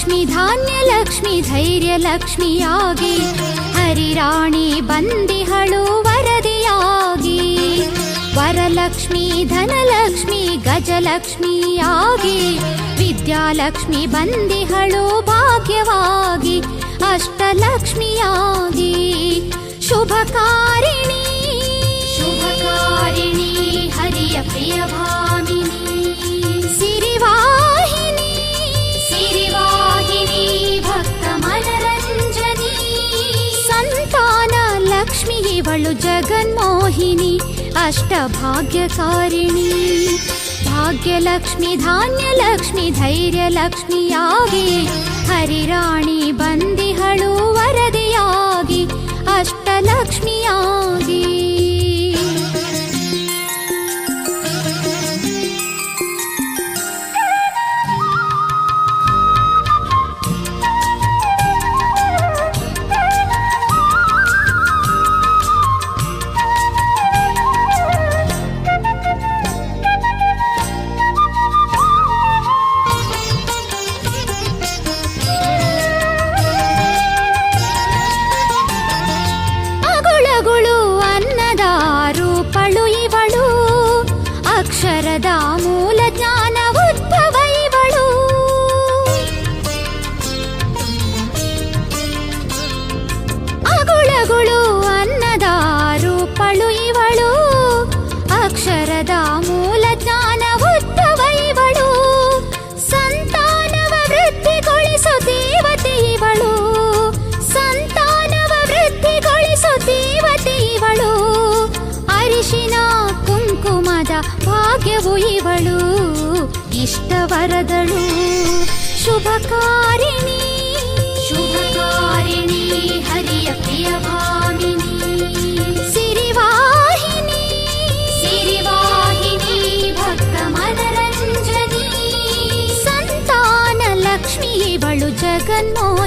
ಭಾಗ್ಯಲಕ್ಷ್ಮಿ ಧಾನ್ಯಲಕ್ಷ್ಮಿ ಧೈರ್ಯಲಕ್ಷ್ಮಿಯಾಗಿ ಹರಿರಾಣಿ ಬಂದಿಹಳು ವರದಿಯಾಗಿ. ವರಲಕ್ಷ್ಮಿ ಧನಲಕ್ಷ್ಮಿ ಗಜಲಕ್ಷ್ಮಿಯಾಗಿ ವಿದ್ಯಾಲಕ್ಷ್ಮಿ ಬಂದಿಹಳು ಭಾಗ್ಯವಾಗಿ ಅಷ್ಟಲಕ್ಷ್ಮಿಯಾಗಿ. ಶುಭಕಾರಿಣಿ ಶುಭಕಾರಿಣಿ ಹರಿಯ ಪ್ರಿಯ ಭಾಮಿನಿ. ಸಿರಿವಾಹಿನಿ ಸಿರಿವಾಹಿನಿ ಭಕ್ತ ಮನರಂಜನಿ. ಸಂತಾನ ಲಕ್ಷ್ಮಿ ಇವಳು ಜಗನ್ಮೋಹಿನಿ ಅಷ್ಟಭಾಗ್ಯಕಾರಿಣಿ. ಭಾಗ್ಯಲಕ್ಷ್ಮಿ ಧಾನ್ಯಲಕ್ಷ್ಮಿ ಧೈರ್ಯಲಕ್ಷ್ಮಿಯಾಗಿ ಹರಿರಾಣಿ ಬಂದಿಹಳು ವರದಿಯಾಗಿ ಅಷ್ಟಲಕ್ಷ್ಮಿಯಾಗಿ. ಅಕ್ಷರದ ಮೂಲ ಜ್ಞಾನ ಉದ್ಭವ ಇವಳು. ಅಗುಳಗುಳು ಅನ್ನದ ರೂಪಳು ಇವಳು. ಅಕ್ಷರದ ಮೂಲ ಜ್ಞಾನ ಉದ್ಭವ ಇವಳು. ಸಂತಾನವ ವೃದ್ಧಿಗೊಳಿಸೋ ದೇವತೆ ಇವಳು. ಸಂತಾನವ ವೃದ್ಧಿಗೊಳಿಸೋ ದೇವತೆ ಇವಳು. ಅರಿಶಿನ ಕುಂಕುಮದ ಭಾಗ್ಯವು ಇವಳು ಇಷ್ಟವರದಳು. ಶುಭಕಾರಿಣಿ ಶುಭಕಾರಿಣಿ ಹರಿಯ ಪ್ರಿಯ ಭಾಮಿನಿ. ಸಿರಿವಾಹಿನಿ ಸಿರಿವಾಹಿನಿ ಭಕ್ತ ಮನರಂಜನಿ. ಸಂತಾನ ಲಕ್ಷ್ಮಿ ಇವಳು ಜಗನ್ಮೋಹಿನಿ